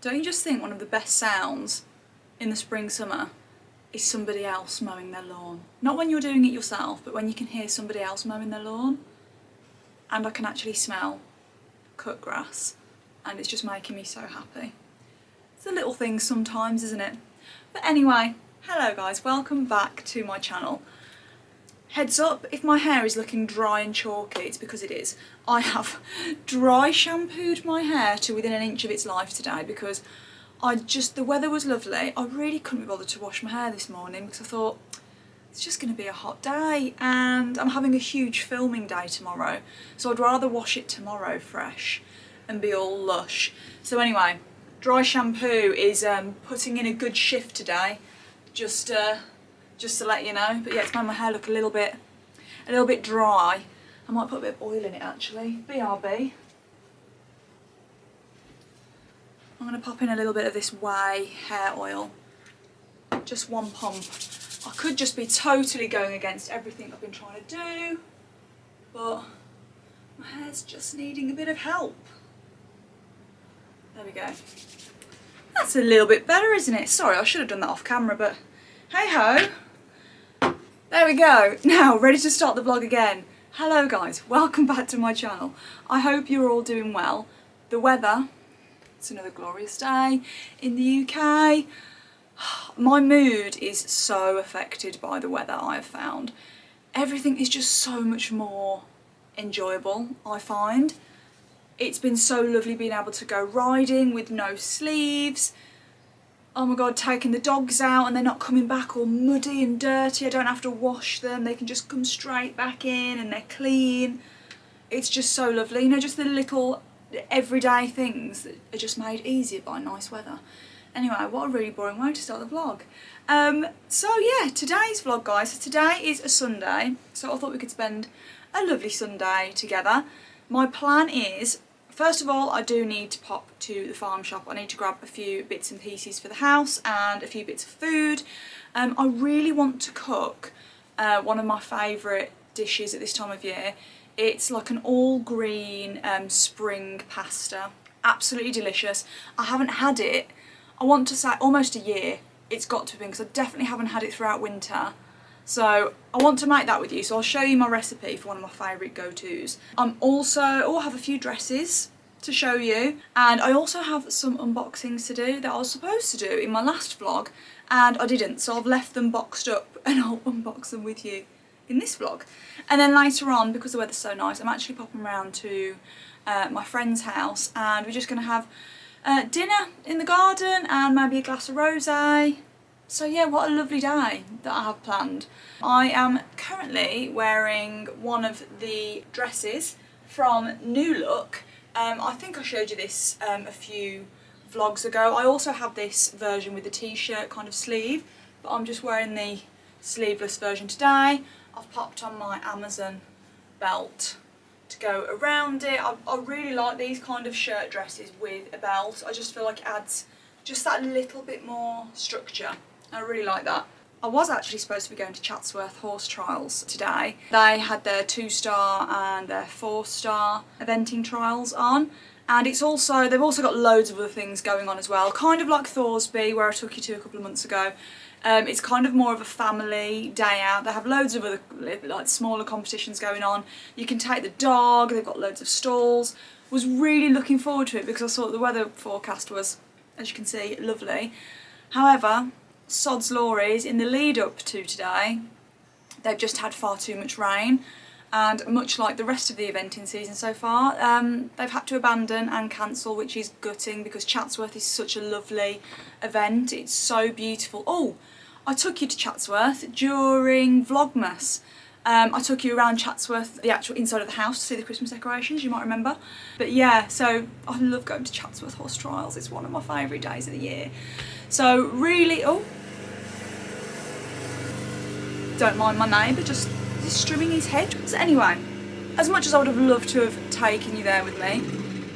Don't you just think one of the best sounds in the spring, summer is somebody else mowing their lawn? Not when you're doing it yourself, but when you can hear somebody else mowing their lawn. And I can actually smell cut grass, and it's just making me so happy. It's the little things sometimes, isn't it? But anyway, hello guys, welcome back to my channel. Heads up, if my hair is looking dry and chalky, it's because it is. I have dry shampooed my hair to within an inch of its life today because the weather was lovely. I really couldn't be bothered to wash my hair this morning because I thought it's just going to be a hot day and I'm having a huge filming day tomorrow. So I'd rather wash it tomorrow fresh and be all lush. So anyway, dry shampoo is putting in a good shift today. Just to let you know, but yeah, it's made my hair look a little bit dry. I might put a bit of oil in it actually. BRB. I'm going to pop in a little bit of this Way hair oil. Just one pump. I could just be totally going against everything I've been trying to do, but my hair's just needing a bit of help. There we go. That's a little bit better, isn't it? Sorry, I should have done that off camera, but hey ho. There we go. Now, ready to start the vlog again. Hello guys, welcome back to my channel. I hope you're all doing well. The weather, it's another glorious day in the UK. My mood is so affected by the weather, I have found. Everything is just so much more enjoyable, I find. It's been so lovely being able to go riding with no sleeves. Oh my god, taking the dogs out and they're not coming back all muddy and dirty. I don't have to wash them, they can just come straight back in and they're clean. It's just so lovely, you know, just the little everyday things that are just made easier by nice weather. Anyway, what a really boring way to start the vlog. So yeah, today's vlog guys, so today is a Sunday, so I thought we could spend a lovely Sunday together. My plan is, first of all, I do need to pop to the farm shop. I need to grab a few bits and pieces for the house and a few bits of food. I really want to cook one of my favourite dishes at this time of year. It's like an all green spring pasta. Absolutely delicious. I haven't had it, I want to say almost a year. It's got to be because I definitely haven't had it throughout winter. So I want to make that with you, so I'll show you my recipe for one of my favourite go-tos. I have a few dresses to show you, and I also have some unboxings to do that I was supposed to do in my last vlog and I didn't, so I've left them boxed up and I'll unbox them with you in this vlog. And then later on, because the weather's so nice, I'm actually popping around to my friend's house and we're just going to have dinner in the garden and maybe a glass of rosé. So yeah, what a lovely day that I have planned. I am currently wearing one of the dresses from New Look. I think I showed you this a few vlogs ago. I also have this version with the t-shirt kind of sleeve, but I'm just wearing the sleeveless version today. I've popped on my Amazon belt to go around it. I really like these kind of shirt dresses with a belt. I just feel like it adds just that little bit more structure. I really like that. I was actually supposed to be going to Chatsworth horse trials today. They had their 2-star and their 4-star eventing trials on, and they've also got loads of other things going on as well, kind of like Thorsby where I took you to a couple of months ago. It's kind of more of a family day out. They have loads of other like smaller competitions going on. You can take the dog, they've got loads of stalls. Was really looking forward to it because I saw the weather forecast was, as you can see, lovely. However, sod's law is, in the lead up to today, they've just had far too much rain, and much like the rest of the eventing season so far, they've had to abandon and cancel, which is gutting because Chatsworth is such a lovely event. It's so beautiful. Oh, I took you to Chatsworth during Vlogmas. I took you around Chatsworth, the actual inside of the house, to see the Christmas decorations, you might remember. But yeah, so I love going to Chatsworth horse trials. It's one of my favourite days of the year. So really, oh, don't mind my neighbour just strumming his head. So anyway, as much as I would have loved to have taken you there with me,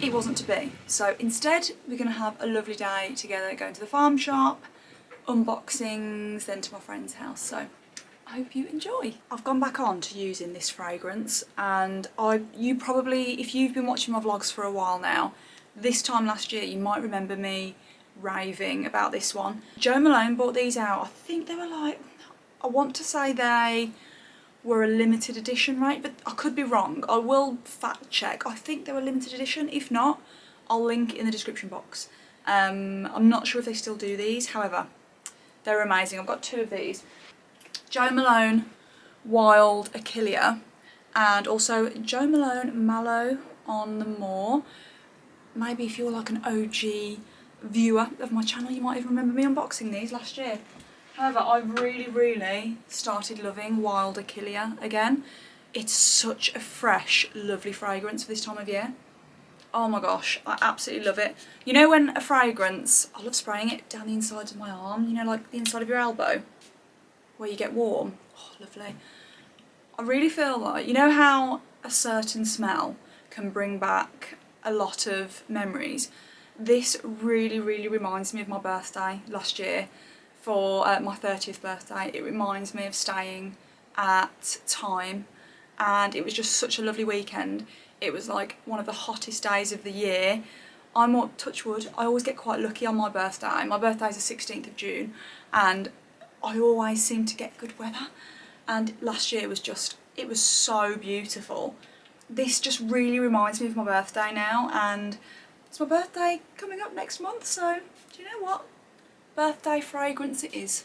it wasn't to be. So instead, we're going to have a lovely day together, going to the farm shop, unboxings, then to my friend's house. So I hope you enjoy. I've gone back on to using this fragrance, and you probably, if you've been watching my vlogs for a while now, This time last year, you might remember me raving about this one. Jo Malone bought these out. I think they were like, I want to say they were a limited edition, right? But I could be wrong. I will fact check. I think they were limited edition. If not, I'll link it in the description box. I'm not sure if they still do these. However, they're amazing. I've got 2 of these. Jo Malone Wild Achillea and also Jo Malone Mallow on the Moor. Maybe if you're like an OG viewer of my channel, you might even remember me unboxing these last year. However, I've really started loving Wild Achillea again. It's such a fresh, lovely fragrance for this time of year. Oh my gosh, I absolutely love it. You know when a fragrance, I love spraying it down the inside of my arm, you know, like the inside of your elbow, where you get warm. Oh, lovely. I really feel like, you know how a certain smell can bring back a lot of memories? This really reminds me of my birthday last year. For my 30th birthday, it reminds me of staying at Time, and it was just such a lovely weekend. It was like one of the hottest days of the year. Touch wood, I always get quite lucky on my birthday. My birthday's the 16th of June, and I always seem to get good weather. And last year was just, it was so beautiful. This just really reminds me of my birthday now, and it's my birthday coming up next month, so do you know what? Birthday fragrance it is.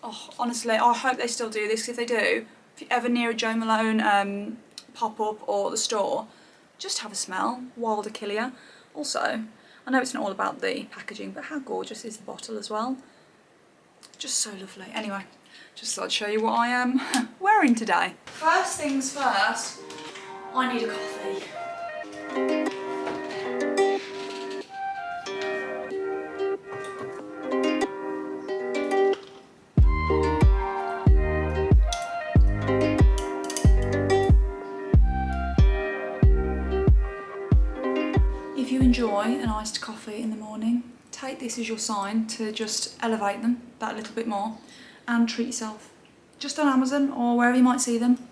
Oh, honestly, I hope they still do this, because if they do, if you're ever near a Jo Malone pop-up or the store, just have a smell. Wild Achillea. Also, I know it's not all about the packaging, but how gorgeous is the bottle as well? Just so lovely. Anyway, just thought I'd show you what I am wearing today. First things first, I need a coffee. If you enjoy an iced coffee in the morning, take this as your sign to just elevate them that little bit more and treat yourself, just on Amazon or wherever you might see them,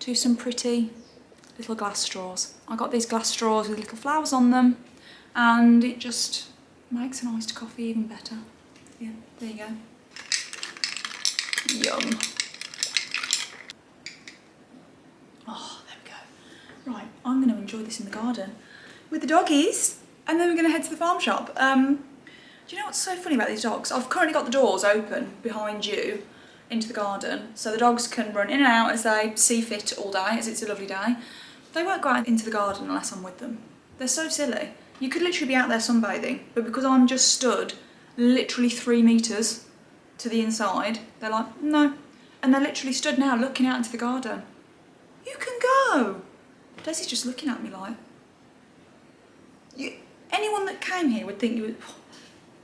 to some pretty little glass straws. I got these glass straws with little flowers on them, and it just makes an iced coffee even better. Yeah, there you go. Yum. Oh, there we go. Right, I'm going to enjoy this in the garden with the doggies, and then we're going to head to the farm shop. Do you know what's so funny about these dogs? I've currently got the doors open behind you into the garden, so the dogs can run in and out as they see fit all day, as it's a lovely day. They won't go out into the garden unless I'm with them. They're so silly. You could literally be out there sunbathing, but because I'm just stood literally 3 metres to the inside, they're like, no. And they're literally stood now looking out into the garden. You can go. Daisy's just looking at me like, anyone that came here would think you would,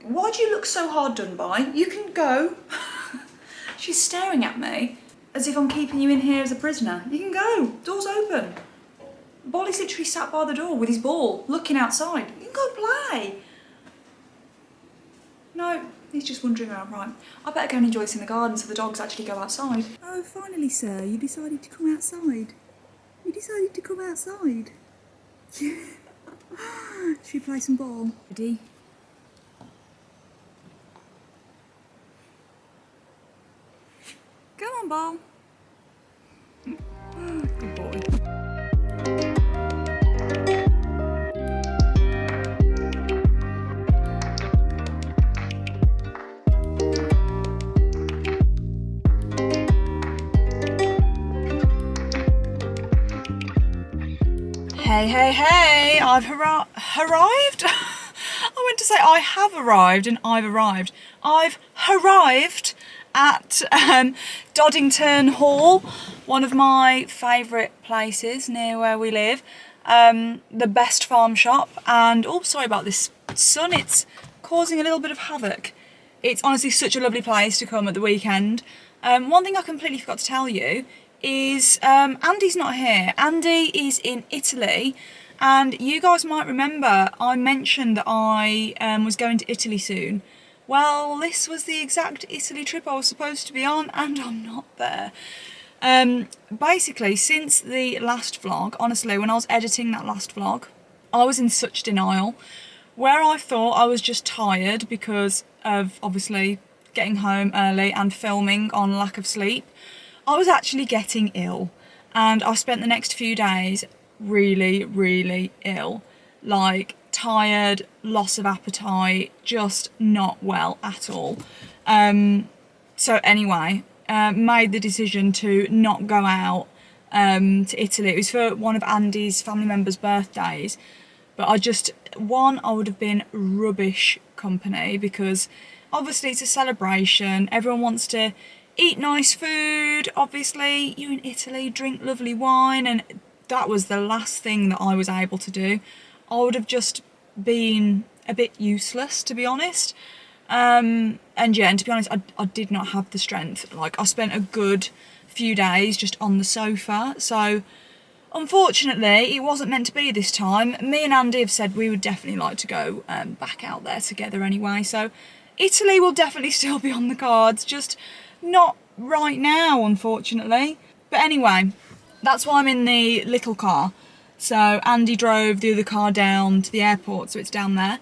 why do you look so hard done by? You can go. She's staring at me as if I'm keeping you in here as a prisoner. You can go, door's open. Bolly's literally sat by the door with his ball, looking outside. You can go play. No, he's just wandering around. Right, I better go and enjoy this in the garden so the dogs actually go outside. Oh, finally, sir, you decided to come outside. You decided to come outside. Should we play some ball? Ready? Come on, ball. Good boy. Hey, I've arrived. I went to say I have arrived and I've arrived. I've arrived at Doddington Hall, one of my favourite places near where we live. The best farm shop, and oh, sorry about this sun, it's causing a little bit of havoc. It's honestly such a lovely place to come at the weekend. One thing I completely forgot to tell you is Andy's not here. Andy is in Italy, and you guys might remember I mentioned that I was going to Italy soon. Well, this was the exact Italy trip I was supposed to be on, and I'm not there. Basically, since the last vlog, honestly, when I was editing that last vlog, I was in such denial. Where I thought I was just tired because of obviously getting home early and filming on lack of sleep, I was actually getting ill. And I spent the next few days really, really ill. Like tired, loss of appetite, just not well at all. So anyway, made the decision to not go out to Italy. It was for one of Andy's family members' birthdays. But I would have been rubbish company because obviously it's a celebration. Everyone wants to eat nice food. Obviously, you're in Italy, drink lovely wine, and that was the last thing that I was able to do. I would have just been a bit useless, to be honest. And to be honest, I did not have the strength. Like, I spent a good few days just on the sofa, so unfortunately, it wasn't meant to be this time. Me and Andy have said we would definitely like to go back out there together anyway. So Italy will definitely still be on the cards, just not right now, unfortunately. But anyway, that's why I'm in the little car. So Andy drove the other car down to the airport, so it's down there.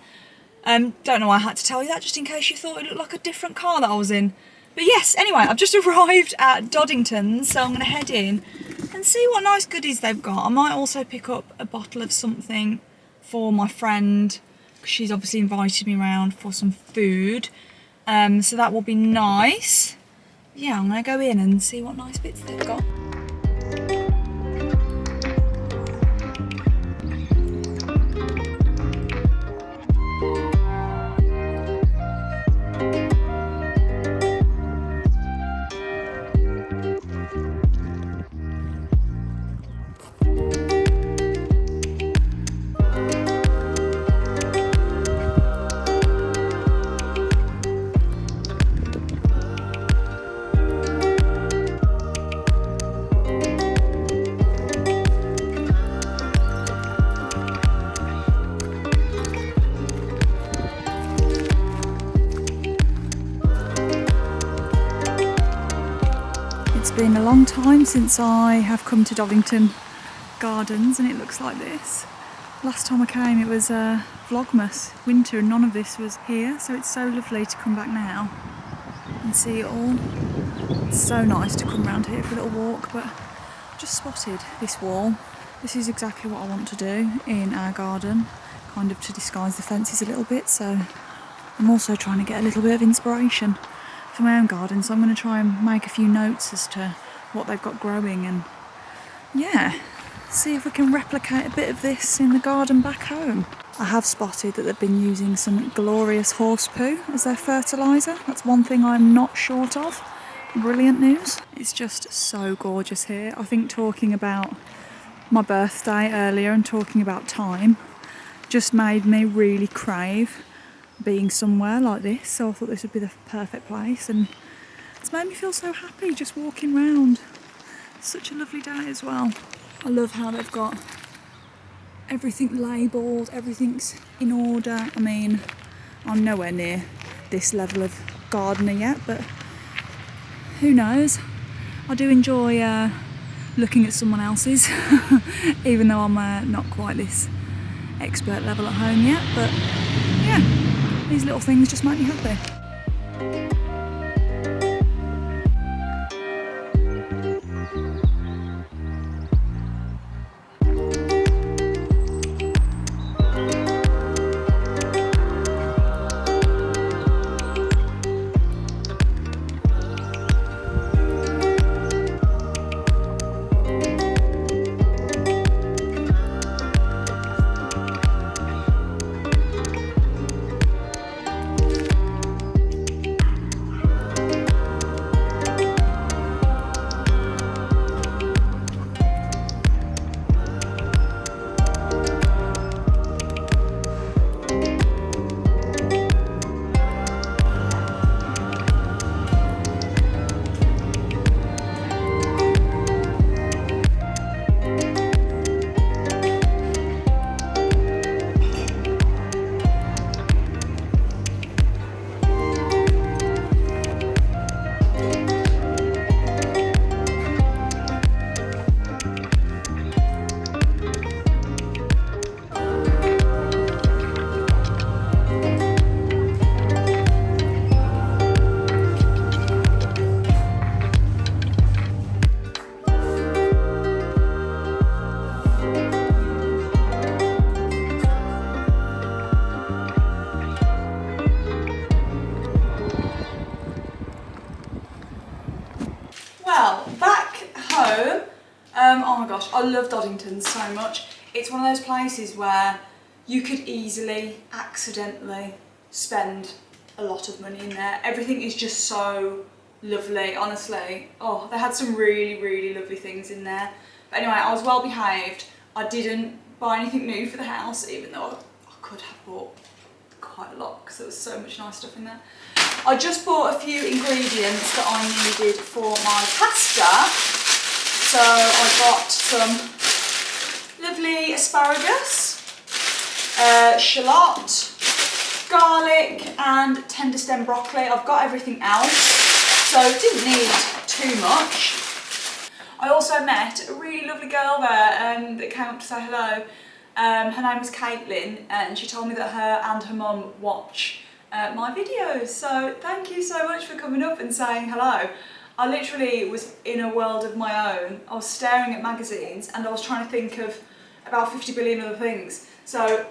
Don't know why I had to tell you that, just in case you thought it looked like a different car that I was in. But yes, anyway, I've just arrived at Doddington's, so I'm going to head in and see what nice goodies they've got. I might also pick up a bottle of something for my friend, because she's obviously invited me around for some food. So that will be nice. Yeah, I'm going to go in and see what nice bits they've got. It's been a long time since I have come to Doddington Gardens, and it looks like this. Last time I came it was Vlogmas winter and none of this was here, so it's so lovely to come back now and see it all. It's so nice to come around here for a little walk, but I've just spotted this wall. This is exactly what I want to do in our garden, kind of to disguise the fences a little bit, so I'm also trying to get a little bit of inspiration for my own garden, so I'm going to try and make a few notes as to what they've got growing and yeah, see if we can replicate a bit of this in the garden back home. I have spotted that they've been using some glorious horse poo as their fertiliser. That's one thing I'm not short of. Brilliant news. It's just so gorgeous here. I think talking about my birthday earlier and talking about time just made me really crave being somewhere like this, so I thought this would be the perfect place, and it's made me feel so happy just walking around. Such a lovely day as well. I love how they've got everything labelled, everything's in order. I mean, I'm nowhere near this level of gardener yet, but who knows. I do enjoy looking at someone else's even though I'm not quite this expert level at home yet, but yeah, these little things just make me happy. Oh my gosh, I love Doddington's so much. It's one of those places where you could easily, accidentally spend a lot of money in there. Everything is just so lovely, honestly. Oh, they had some really, really lovely things in there. But anyway, I was well behaved. I didn't buy anything new for the house, even though I could have bought quite a lot because there was so much nice stuff in there. I just bought a few ingredients that I needed for my pasta. So I got some lovely asparagus, shallot, garlic and tender stem broccoli. I've got everything else, so didn't need too much. I also met a really lovely girl there that came up to say hello. Her name was Caitlin, and she told me that her and her mum watch my videos. So thank you so much for coming up and saying hello. I literally was in a world of my own. I was staring at magazines and I was trying to think of about 50 billion other things. So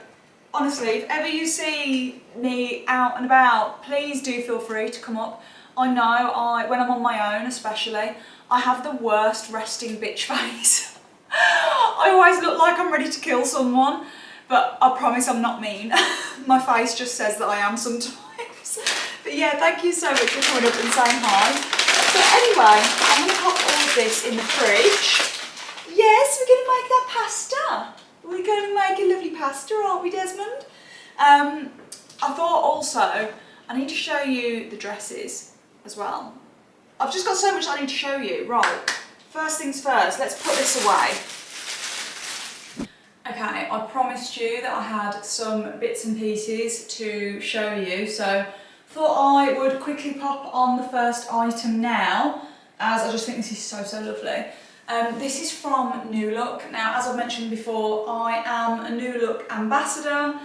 honestly, if ever you see me out and about, please do feel free to come up. I know when I'm on my own especially, I have the worst resting bitch face. I always look like I'm ready to kill someone, but I promise I'm not mean. My face just says that I am sometimes. But yeah, thank you so much for coming up and saying hi. So anyway, I'm going to pop all of this in the fridge. Yes, we're going to make that pasta. We're going to make a lovely pasta, aren't we, Desmond? I thought also I need to show you the dresses as well. I've just got so much I need to show you. Right, first things first, let's put this away. Okay, I promised you that I had some bits and pieces to show you, so thought I would quickly pop on the first item now, as I just think this is so, so lovely. This is from New Look. Now, as I've mentioned before, I am a New Look ambassador.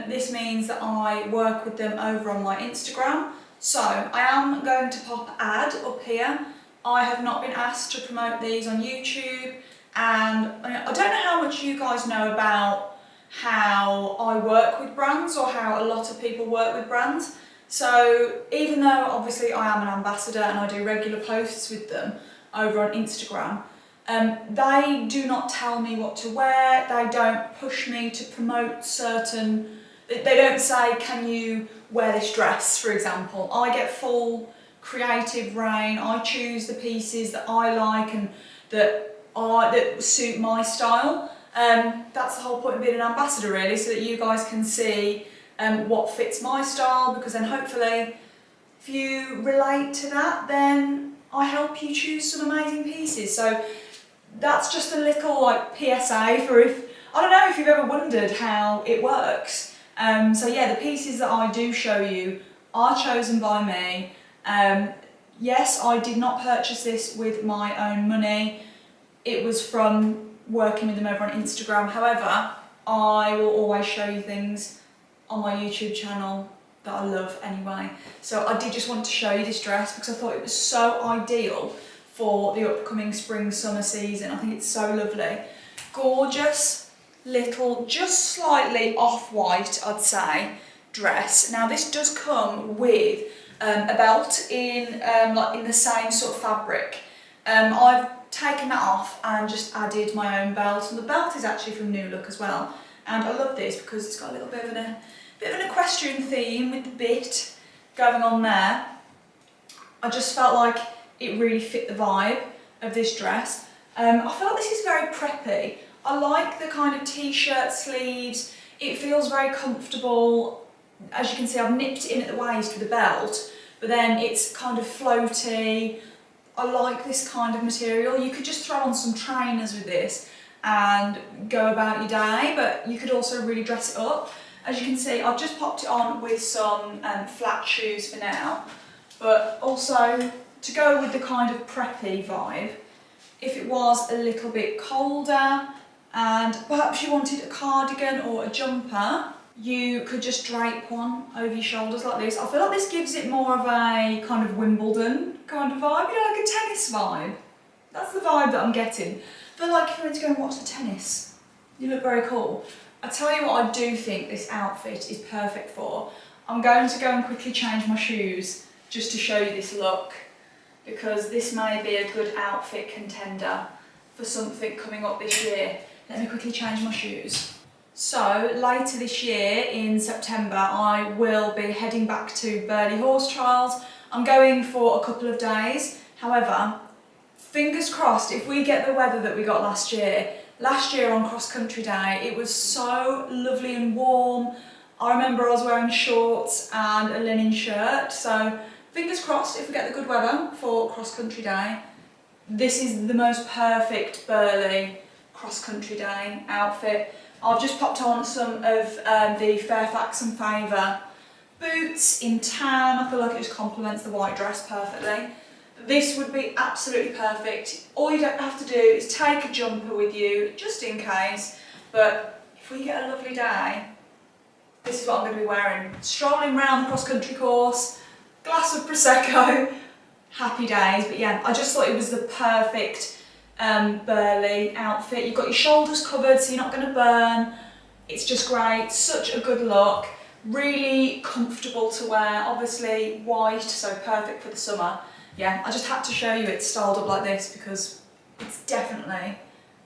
This means that I work with them over on my Instagram. So, I am going to pop an ad up here. I have not been asked to promote these on YouTube, and I don't know how much you guys know about how I work with brands or how a lot of people work with brands. So even though obviously I am an ambassador and I do regular posts with them over on Instagram, they do not tell me what to wear, they don't push me to promote they don't say, can you wear this dress, for example. I get full creative reign, I choose the pieces that I like and that suit my style. That's the whole point of being an ambassador really, so that you guys can see what fits my style, because then hopefully if you relate to that, then I help you choose some amazing pieces. So that's just a little like PSA for I don't know if you've ever wondered how it works. So yeah, the pieces that I do show you are chosen by me. Yes, I did not purchase this with my own money. It was from working with them over on Instagram. However, I will always show you things on my YouTube channel that I love anyway. So I did just want to show you this dress because I thought it was so ideal for the upcoming spring summer season. I think it's so lovely. Gorgeous little, just slightly off-white I'd say, dress. Now this does come with a belt in like in the same sort of fabric. I've taken that off and just added my own belt, and the belt is actually from New Look as well. And I love this because it's got a little bit of an equestrian theme with the bit going on there. I just felt like it really fit the vibe of this dress. I feel like this is very preppy. I like the kind of t-shirt sleeves. It feels very comfortable. As you can see, I've nipped it in at the waist with a belt, but then it's kind of floaty. I like this kind of material. You could just throw on some trainers with this and go about your day, but you could also really dress it up. As you can see, I've just popped it on with some flat shoes for now, but also to go with the kind of preppy vibe, if it was a little bit colder and perhaps you wanted a cardigan or a jumper, you could just drape one over your shoulders like this. I feel like this gives it more of a kind of Wimbledon kind of vibe, you know, like a tennis vibe. That's the vibe that I'm getting. I feel like if you went to go and watch the tennis, you look very cool. I tell you what I do think this outfit is perfect for. I'm going to go and quickly change my shoes just to show you this look, because this may be a good outfit contender for something coming up this year. Let me quickly change my shoes. So later this year in September I will be heading back to Burley Horse Trials. I'm going for a couple of days. However, fingers crossed, if we get the weather that we got last year on cross country day, it was so lovely and warm. I remember I was wearing shorts and a linen shirt, so fingers crossed if we get the good weather for cross country day. This is the most perfect Burley cross country day outfit. I've just popped on some of the Fairfax and Favour boots in tan. I feel like it just complements the white dress perfectly. This would be absolutely perfect. All you don't have to do is take a jumper with you, just in case. But if we get a lovely day, this is what I'm going to be wearing. Strolling around the cross-country course, glass of Prosecco, happy days. But yeah, I just thought it was the perfect Burley outfit. You've got your shoulders covered so you're not going to burn. It's just great, such a good look. Really comfortable to wear, obviously white, so perfect for the summer. Yeah, I just had to show you it styled up like this because it's definitely,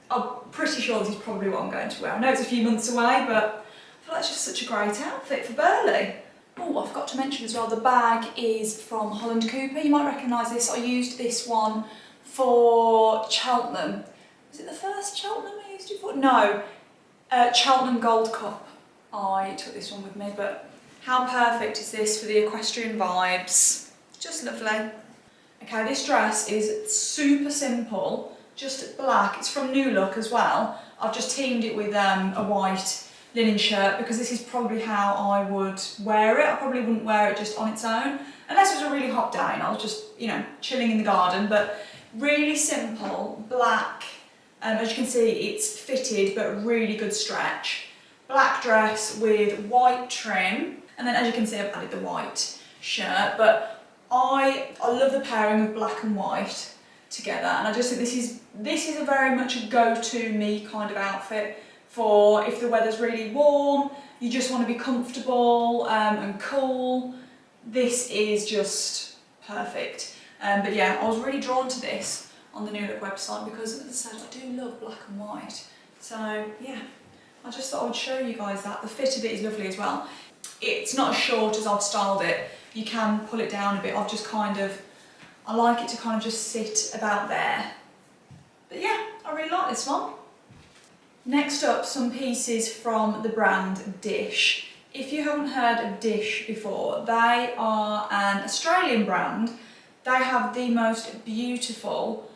I'm pretty sure this is probably what I'm going to wear. I know it's a few months away, but I feel like it's just such a great outfit for Burley. Oh, I forgot to mention as well, the bag is from Holland Cooper. You might recognise this. I used this one for Cheltenham. Was it the first Cheltenham I used it for? No, Cheltenham Gold Cup. I took this one with me, but how perfect is this for the equestrian vibes? Just lovely. Okay, this dress is super simple, just black. It's from New Look as well. I've just teamed it with a white linen shirt because this is probably how I would wear it. I probably wouldn't wear it just on its own, unless it was a really hot day and I was just, you know, chilling in the garden. But really simple, black. As you can see, it's fitted but really good stretch. Black dress with white trim, and then as you can see, I've added the white shirt. But I love the pairing of black and white together, and I just think this is a very much a go-to me kind of outfit for if the weather's really warm, you just want to be comfortable and cool. This is just perfect. But yeah, I was really drawn to this on the New Look website because, as I said, I do love black and white. So yeah, I just thought I would show you guys that. The fit of it is lovely as well. It's not as short as I've styled it. You can pull it down a bit. I've just kind of, I like it to kind of just sit about there. But yeah, I really like this one. Next up, some pieces from the brand Dish. If you haven't heard of Dish before, they are an Australian brand. They have the most beautiful,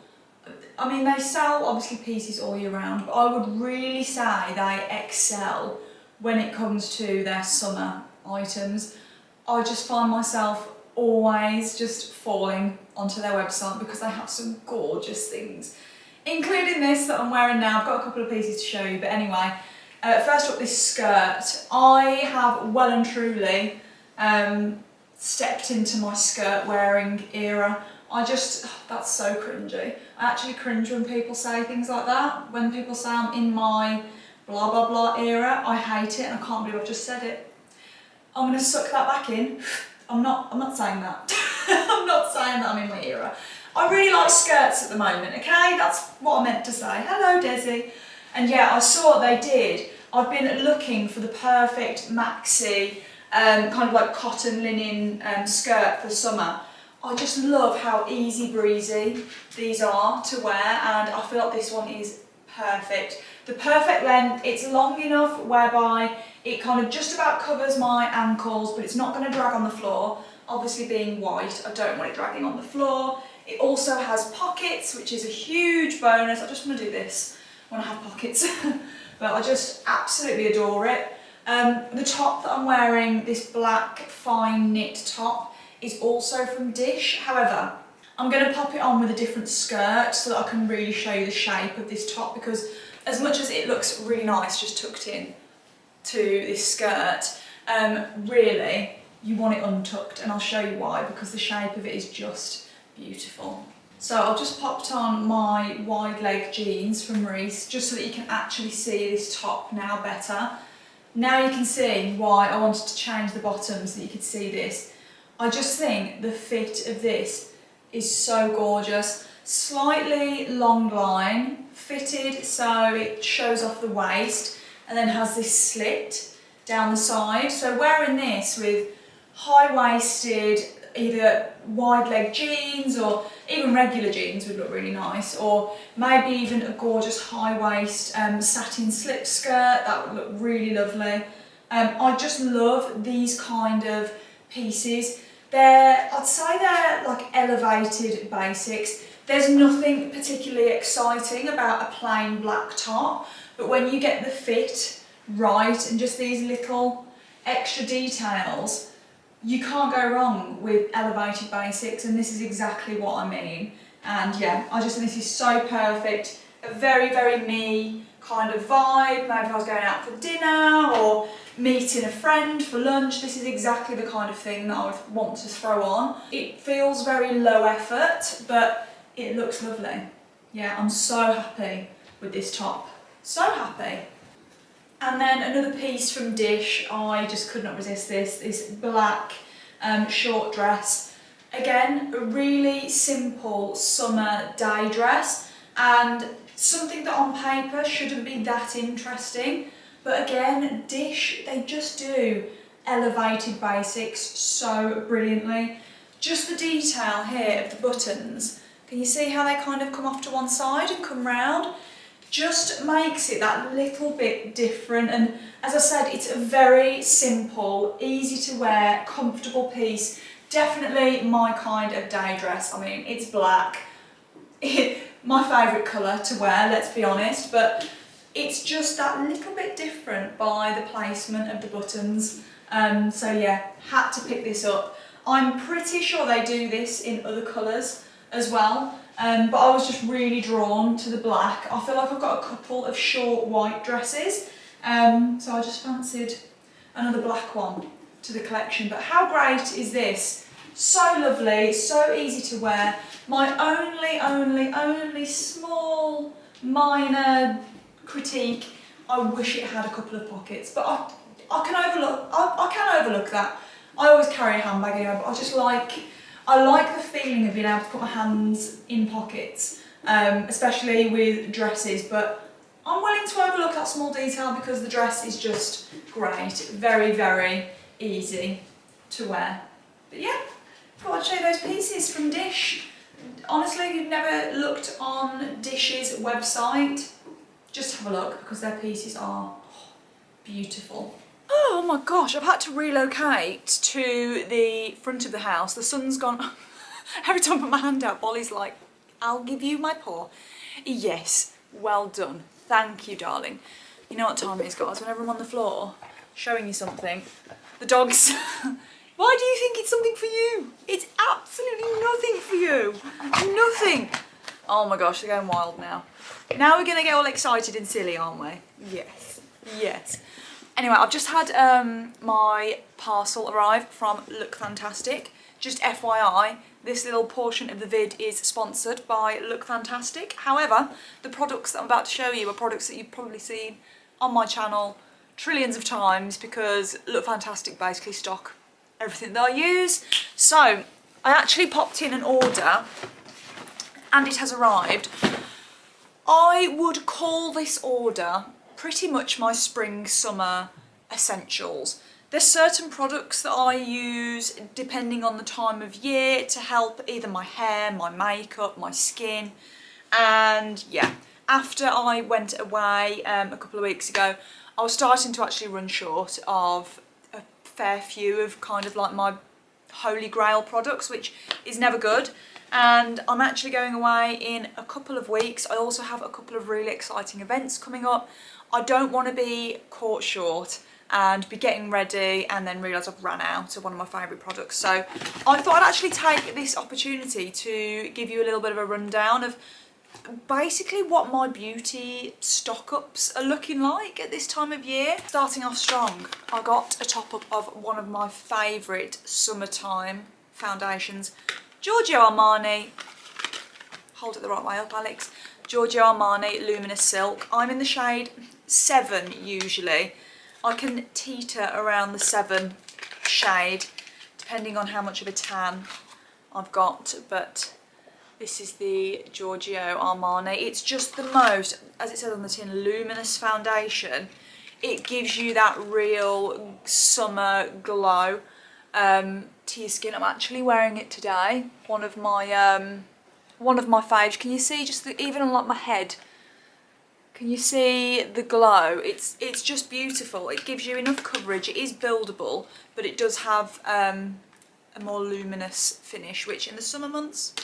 I mean, they sell obviously pieces all year round, but I would really say they excel when it comes to their summer items. I just find myself always just falling onto their website because they have some gorgeous things, including this that I'm wearing now. I've got a couple of pieces to show you, but anyway, first up, this skirt. I have well and truly stepped into my skirt wearing era. That's so cringy. I actually cringe when people say things like that. When people say I'm in my blah blah blah era, I hate it and I can't believe I've just said it. I'm going to suck that back in. I'm not saying that. I'm not saying that I'm in my era. I really like skirts at the moment, okay? That's what I meant to say. Hello, Desi. And yeah, I saw what they did. I've been looking for the perfect maxi, kind of like cotton linen skirt for summer. I just love how easy breezy these are to wear, and I feel like this one is perfect. The perfect length, it's long enough whereby it kind of just about covers my ankles, but it's not going to drag on the floor. Obviously being white, I don't want it dragging on the floor. It also has pockets, which is a huge bonus. I just want to do this when I have pockets, but I just absolutely adore it. The top that I'm wearing, this black fine knit top, is also from Dish. However, I'm going to pop it on with a different skirt so that I can really show you the shape of this top, because as much as it looks really nice just tucked in to this skirt, really you want it untucked, and I'll show you why, because the shape of it is just beautiful. So I've just popped on my wide leg jeans from Reese just so that you can actually see this top now better. Now you can see why I wanted to change the bottoms so that you could see this. I just think the fit of this is so gorgeous. slightly long line, fitted so it shows off the waist, and then has this slit down the side. So wearing this with high-waisted, either wide leg jeans or even regular jeans would look really nice, or maybe even a gorgeous high waist satin slip skirt, that would look really lovely. I just love these kind of pieces. I'd say they're like elevated basics. There's nothing particularly exciting about a plain black top, but when you get the fit right and just these little extra details, you can't go wrong with elevated basics, and this is exactly what I mean. And yeah, I just think this is so perfect. A very, very me kind of vibe. Maybe if I was going out for dinner or meeting a friend for lunch, this is exactly the kind of thing that I would want to throw on. It feels very low effort, but it looks lovely. Yeah, I'm so happy with this top. So happy. And then another piece from Dish, I just could not resist this black short dress. Again, a really simple summer day dress, and something that on paper shouldn't be that interesting. But again, Dish, they just do elevated basics so brilliantly. Just the detail here of the buttons, can you see how they kind of come off to one side and come round? Just makes it that little bit different. And as I said, it's a very simple, easy to wear, comfortable piece. Definitely my kind of day dress. I mean, it's black. My favourite colour to wear, let's be honest, but it's just that little bit different by the placement of the buttons. So yeah, had to pick this up. I'm pretty sure they do this in other colours as well. But I was just really drawn to the black. I feel like I've got a couple of short white dresses, so I just fancied another black one to the collection. But how great is this? So lovely, so easy to wear. My only small, minor critique, I wish it had a couple of pockets, but I can overlook that. I always carry a handbag anyway, but I like the feeling of being able to put my hands in pockets, especially with dresses, but I'm willing to overlook that small detail because the dress is just great. Very, very easy to wear. But yeah, thought I'd show you those pieces from Dish. Honestly, if you've never looked on Dish's website, just have a look because their pieces are beautiful. Oh my gosh, I've had to relocate to the front of the house. The sun's gone. Every time I put my hand out, Bolly's like, I'll give you my paw. Yes, well done. Thank you, darling. You know what time it is, guys? Whenever I'm on the floor showing you something, the dogs... Why do you think it's something for you? It's absolutely nothing for you. Nothing. Oh my gosh, they're going wild now. Now we're going to get all excited and silly, aren't we? Yes. Yes. Anyway, I've just had my parcel arrive from LookFantastic. Just FYI, this little portion of the vid is sponsored by LookFantastic. However, the products that I'm about to show you are products that you've probably seen on my channel trillions of times because LookFantastic basically stock everything that I use. So, I actually popped in an order and it has arrived. I would call this order pretty much my spring-summer essentials. There's certain products that I use depending on the time of year to help either my hair, my makeup, my skin, and yeah, after I went away a couple of weeks ago, I was starting to actually run short of a fair few of kind of like my holy grail products, which is never good. And I'm actually going away in a couple of weeks. I also have a couple of really exciting events coming up. I don't want to be caught short and be getting ready and then realise I've run out of one of my favourite products. So I thought I'd actually take this opportunity to give you a little bit of a rundown of basically what my beauty stock-ups are looking like at this time of year. Starting off strong, I got a top-up of one of my favourite summertime foundations. Giorgio Armani, hold it the right way up Alex, Giorgio Armani Luminous Silk. I'm in the shade 7 usually. I can teeter around the 7 shade depending on how much of a tan I've got, but This is the Giorgio Armani. It's just the most, as it says on the tin, luminous foundation. It gives you that real summer glow to your skin. I'm actually wearing it today. One of my faves. Can you see just even on like my head? Can you see the glow? It's just beautiful. It gives you enough coverage. It is buildable, but it does have a more luminous finish, which in the summer months,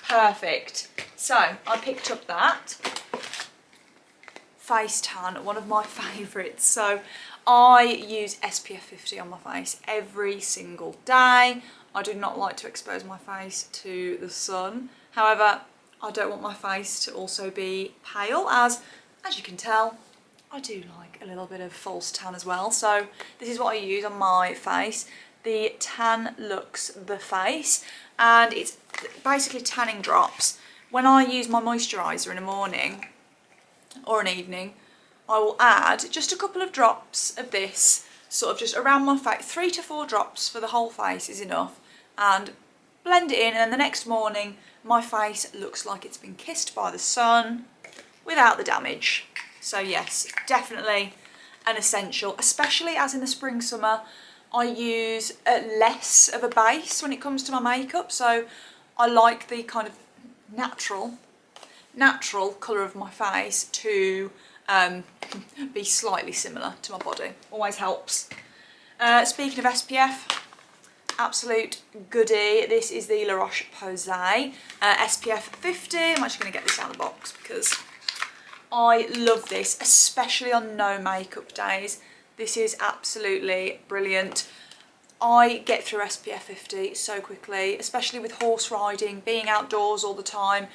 perfect. So I picked up that face tan, one of my favourites. So I use SPF 50 on my face every single day. I do not like to expose my face to the sun. However, I don't want my face to also be pale, as you can tell, I do like a little bit of false tan as well. So this is what I use on my face. The Tan Lux The Face, and it's basically tanning drops. When I use my moisturiser in the morning or an evening, I will add just a couple of drops of this, sort of just around my face. 3 to 4 drops for the whole face is enough, and blend it in, and then the next morning my face looks like it's been kissed by the sun without the damage. So yes, definitely an essential, especially as in the spring summer I use less of a base when it comes to my makeup, so I like the kind of natural colour of my face to be slightly similar to my body. Always helps. Speaking of SPF, absolute goodie. This is the La Roche-Posay SPF 50. I'm actually going to get this out of the box because I love this, especially on no makeup days. This is absolutely brilliant. I get through SPF 50 so quickly, especially with horse riding, being outdoors all the time.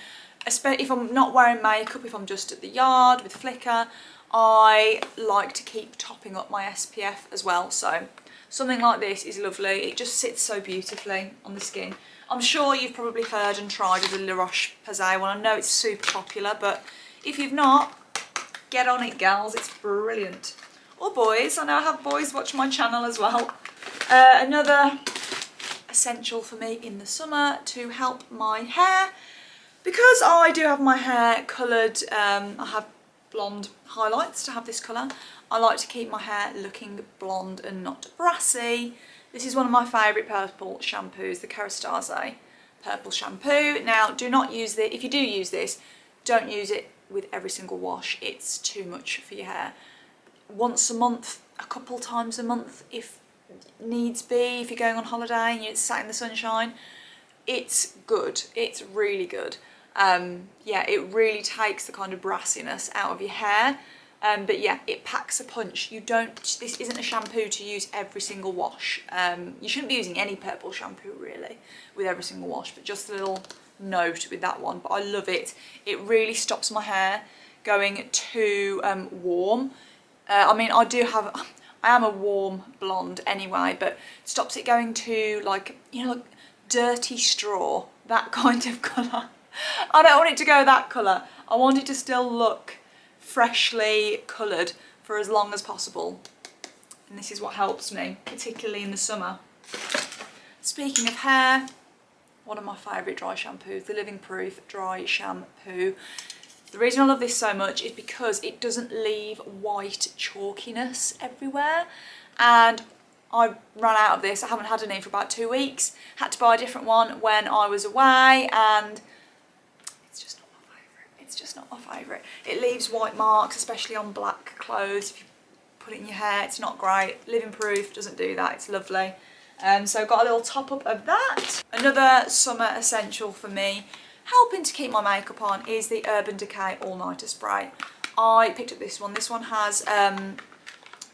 If I'm not wearing makeup, if I'm just at the yard with Flickr, I like to keep topping up my SPF as well. So something like this is lovely. It just sits so beautifully on the skin. I'm sure you've probably heard and tried the La Roche-Posay one. I know it's super popular, but if you've not, get on it, gals. It's brilliant. Or boys. I know I have boys watch my channel as well. Another essential for me in the summer to help my hair. Because I do have my hair coloured, I have blonde highlights to have this colour. I like to keep my hair looking blonde and not brassy. This is one of my favourite purple shampoos, the Kerastase purple shampoo. Now, do not use this. If you do use this, don't use it with every single wash. It's too much for your hair. Once a month, a couple times a month, if needs be, if you're going on holiday and you're sat in the sunshine, it's good. It's really good. Yeah, it really takes the kind of brassiness out of your hair. But yeah, it packs a punch. This isn't a shampoo to use every single wash. You shouldn't be using any purple shampoo really with every single wash, but just a little note with that one. But I love it. It really stops my hair going too warm. I mean, I am a warm blonde anyway, but stops it going to like, you know, like dirty straw, that kind of colour. I don't want it to go that colour. I want it to still look freshly coloured for as long as possible. And this is what helps me, particularly in the summer. Speaking of hair, one of my favourite dry shampoos, the Living Proof Dry Shampoo. The reason I love this so much is because it doesn't leave white chalkiness everywhere. And I ran out of this. I haven't had any for about 2 weeks. Had to buy a different one when I was away, and it's just not my favourite. It's just not my favourite. It leaves white marks, especially on black clothes. If you put it in your hair, it's not great. Living Proof doesn't do that. It's lovely. So got a little top up of that. Another summer essential for me, helping to keep my makeup on, is the Urban Decay All Nighter Spray. I picked up this one. This one has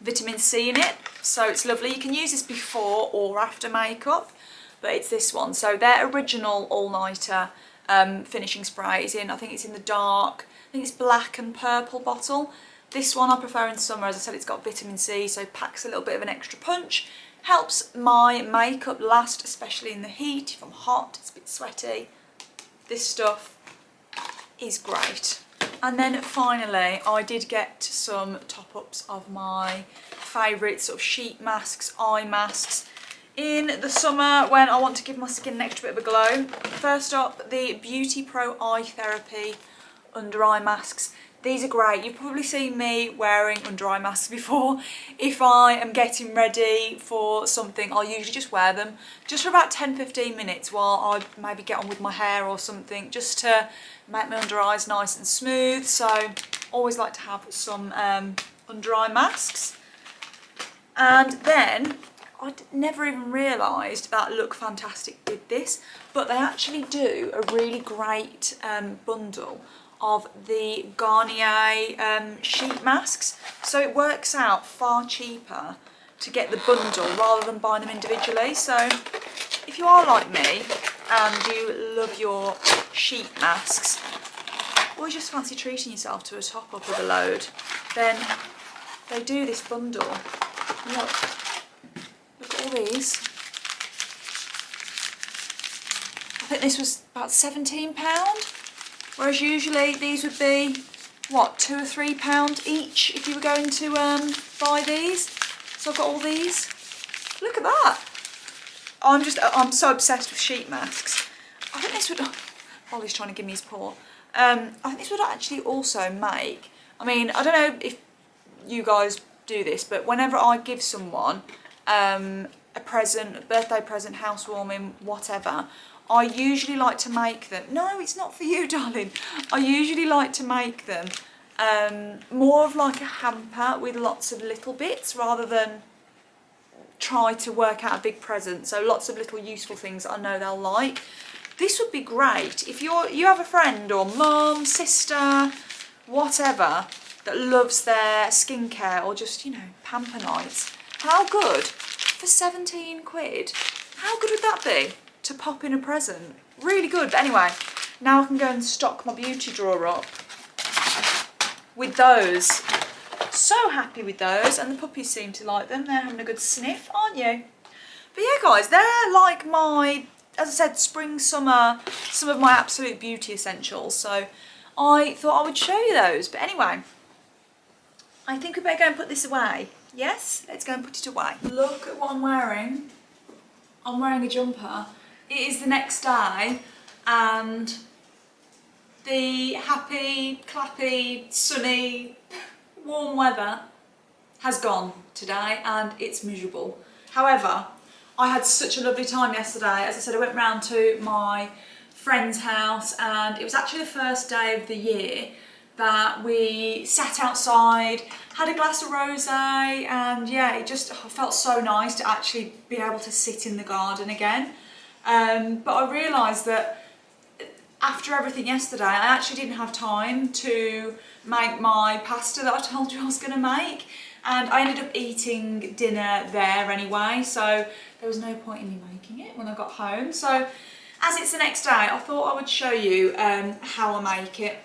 vitamin C in it, so it's lovely. You can use this before or after makeup, but it's this one. So their original all-nighter finishing spray is in, I think it's in the dark, I think it's black and purple bottle. This one I prefer in summer. As I said, it's got vitamin C, so packs a little bit of an extra punch. Helps my makeup last, especially in the heat. If I'm hot, it's a bit sweaty, this stuff is great. And then finally, I did get some top-ups of my favourite sort of sheet masks, eye masks. In the summer, when I want to give my skin an extra bit of a glow, first up, the Beauty Pro Eye Therapy under eye masks. These are great. You've probably seen me wearing under eye masks before. If I am getting ready for something, I'll usually just wear them just for about 10-15 minutes while I maybe get on with my hair or something, just to make my under eyes nice and smooth. So always like to have some under eye masks. And then I never even realised that LookFantastic did this, but they actually do a really great bundle of the Garnier sheet masks. So it works out far cheaper to get the bundle rather than buying them individually. So if you are like me and you love your sheet masks, or you just fancy treating yourself to a top up of a load, then they do this bundle. Look at all these. I think this was about £17, whereas usually these would be, what, £2 or £3 each if you were going to buy these. So I've got all these. Look at that. I'm so obsessed with sheet masks. I think this would, Ollie's trying to give me his paw. I think this would actually also make, I mean, I don't know if you guys do this, but whenever I give someone a present, a birthday present, housewarming, whatever, I usually like to make them, no, it's not for you, darling. I usually like to make them more of like a hamper with lots of little bits rather than try to work out a big present. So lots of little useful things that I know they'll like. This would be great if you have a friend or mum, sister, whatever, that loves their skincare or just, you know, pamper nights. How good, for 17 quid, how good would that be to pop in a present? Really good. But anyway, now I can go and stock my beauty drawer up with those. So happy with those, and the puppies seem to like them. They're having a good sniff, aren't you? But yeah, guys, they're like my, as I said, spring, summer, some of my absolute beauty essentials. So I thought I would show you those. But anyway, I think we better go and put this away. Yes, let's go and put it away. Look at what I'm wearing. I'm wearing a jumper. It is the next day and the happy, clappy, sunny, warm weather has gone today and it's miserable. However, I had such a lovely time yesterday. As I said, I went round to my friend's house and it was actually the first day of the year that we sat outside, had a glass of rosé, and yeah, it just felt so nice to actually be able to sit in the garden again. But I realised that after everything yesterday, I actually didn't have time to make my pasta that I told you I was going to make, and I ended up eating dinner there anyway, so there was no point in me making it when I got home. So as it's the next day, I thought I would show you how I make it.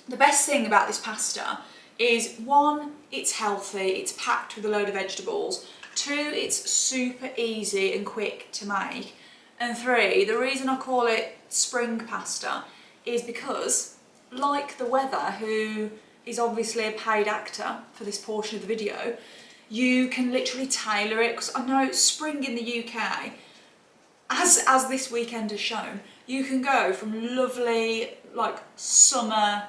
The best thing about this pasta is, one, it's healthy, it's packed with a load of vegetables. Two, it's super easy and quick to make. And three, the reason I call it spring pasta is because, like the weather, who is obviously a paid actor for this portion of the video, you can literally tailor it, because I know spring in the UK, as this weekend has shown, you can go from lovely, like, summer,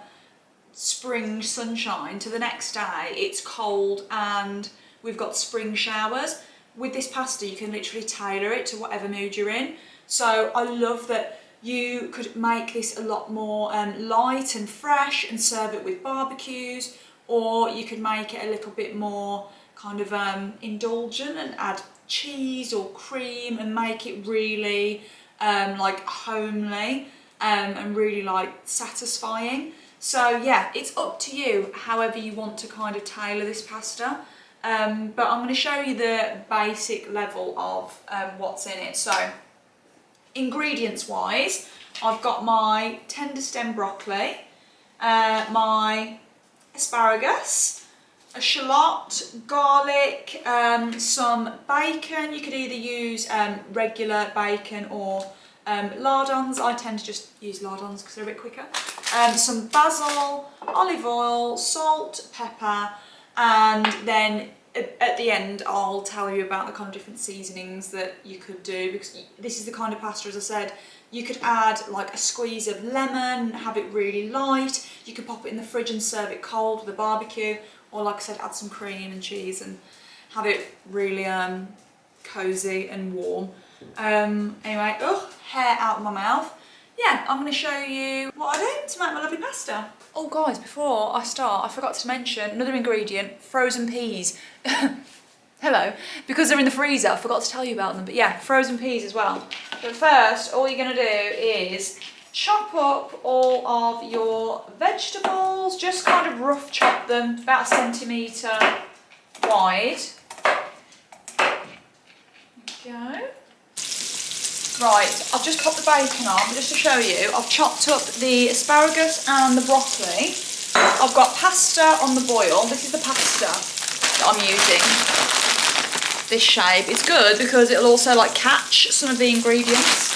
spring sunshine to the next day it's cold and we've got spring showers. With this pasta, you can literally tailor it to whatever mood you're in. So I love that you could make this a lot more light and fresh and serve it with barbecues, or you could make it a little bit more kind of indulgent and add cheese or cream and make it really like homely and really like satisfying. So yeah, it's up to you however you want to kind of tailor this pasta. But I'm going to show you the basic level of what's in it. So ingredients wise, I've got my tender stem broccoli, my asparagus, a shallot, garlic, some bacon. You could either use regular bacon or lardons. I tend to just use lardons because they're a bit quicker. Some basil, olive oil, salt, pepper, and then at the end I'll tell you about the kind of different seasonings that you could do, because this is the kind of pasta, as I said, you could add like a squeeze of lemon, have it really light. You could pop it in the fridge and serve it cold with a barbecue, or like I said, add some cream and cheese and have it really cosy and warm. Anyway, hair out of my mouth. Yeah, I'm going to show you what I do to make my lovely pasta. Oh guys, before I start, I forgot to mention another ingredient, frozen peas. Hello. Because they're in the freezer, I forgot to tell you about them, but yeah, frozen peas as well. But first, all you're going to do is chop up all of your vegetables, just kind of rough chop them, about a centimetre wide. There we go. Right, I've just popped the bacon on, but just to show you, I've chopped up the asparagus and the broccoli. I've got pasta on the boil. This is the pasta that I'm using. This shape. It's good because it'll also like catch some of the ingredients.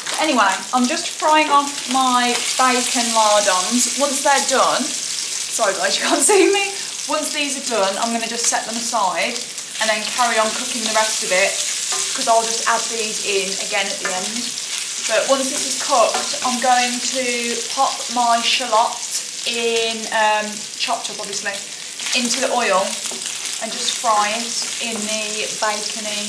But anyway, I'm just frying off my bacon lardons. Once they're done, sorry guys, you can't see me. Once these are done, I'm going to just set them aside and then carry on cooking the rest of it, because I'll just add these in again at the end. But once this is cooked, I'm going to pop my shallot in, chopped up obviously, into the oil and just fry it in the bacony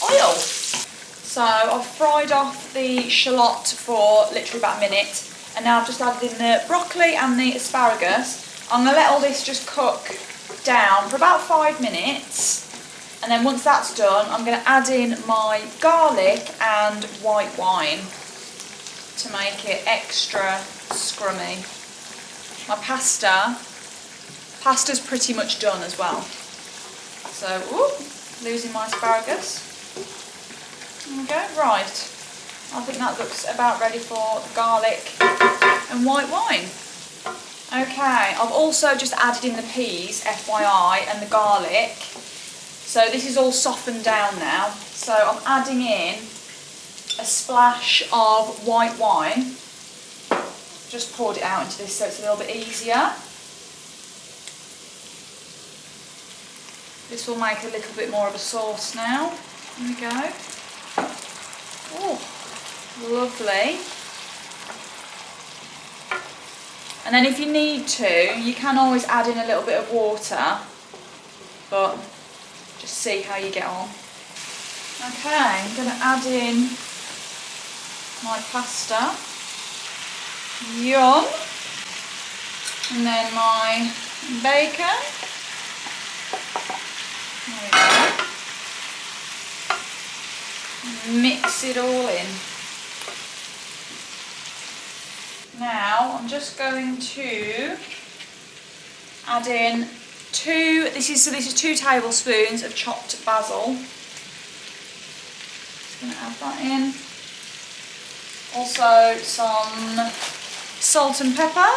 oil. So I've fried off the shallot for literally about a minute, and now I've just added in the broccoli and the asparagus. I'm going to let all this just cook down for about 5 minutes. And then once that's done, I'm going to add in my garlic and white wine to make it extra scrummy. My pasta's pretty much done as well. So, losing my asparagus. There we go, right. I think that looks about ready for the garlic and white wine. Okay, I've also just added in the peas, FYI, and the garlic. So this is all softened down now. So I'm adding in a splash of white wine. Just poured it out into this so it's a little bit easier. This will make a little bit more of a sauce now. There we go. Oh, lovely. And then if you need to, you can always add in a little bit of water, but just see how you get on. Okay, I'm going to add in my pasta. Yum. And then my bacon. There we go. Mix it all in. Now I'm just going to add in this is 2 tablespoons of chopped basil. Just going to add that in. Also some salt and pepper.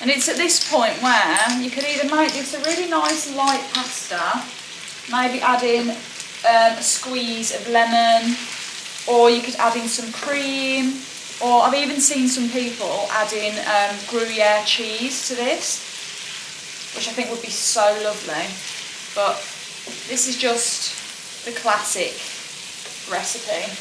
And it's at this point where you could either make this a really nice light pasta, maybe add in a squeeze of lemon, or you could add in some cream, or I've even seen some people add in Gruyere cheese to this, which I think would be so lovely. But this is just the classic recipe.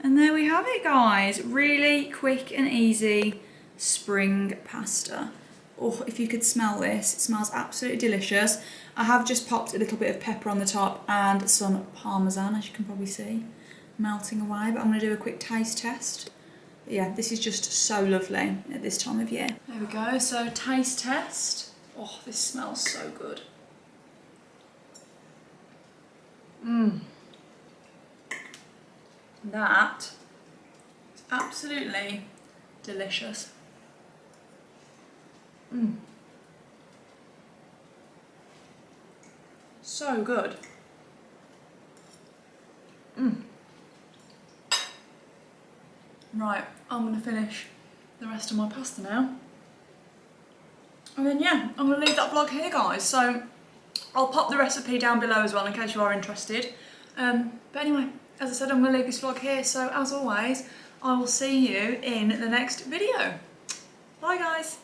And there we have it, guys. Really quick and easy spring pasta. Oh, if you could smell this, it smells absolutely delicious. I have just popped a little bit of pepper on the top and some parmesan, as you can probably see, melting away. But I'm going to do a quick taste test. But yeah, this is just so lovely at this time of year. There we go, so taste test. Oh, this smells so good. That is absolutely delicious. So good. Right, I'm going to finish the rest of my pasta now. And then yeah, I'm going to leave that vlog here, guys. So I'll pop the recipe down below as well in case you are interested. But anyway, as I said, I'm going to leave this vlog here. So as always, I will see you in the next video. Bye guys.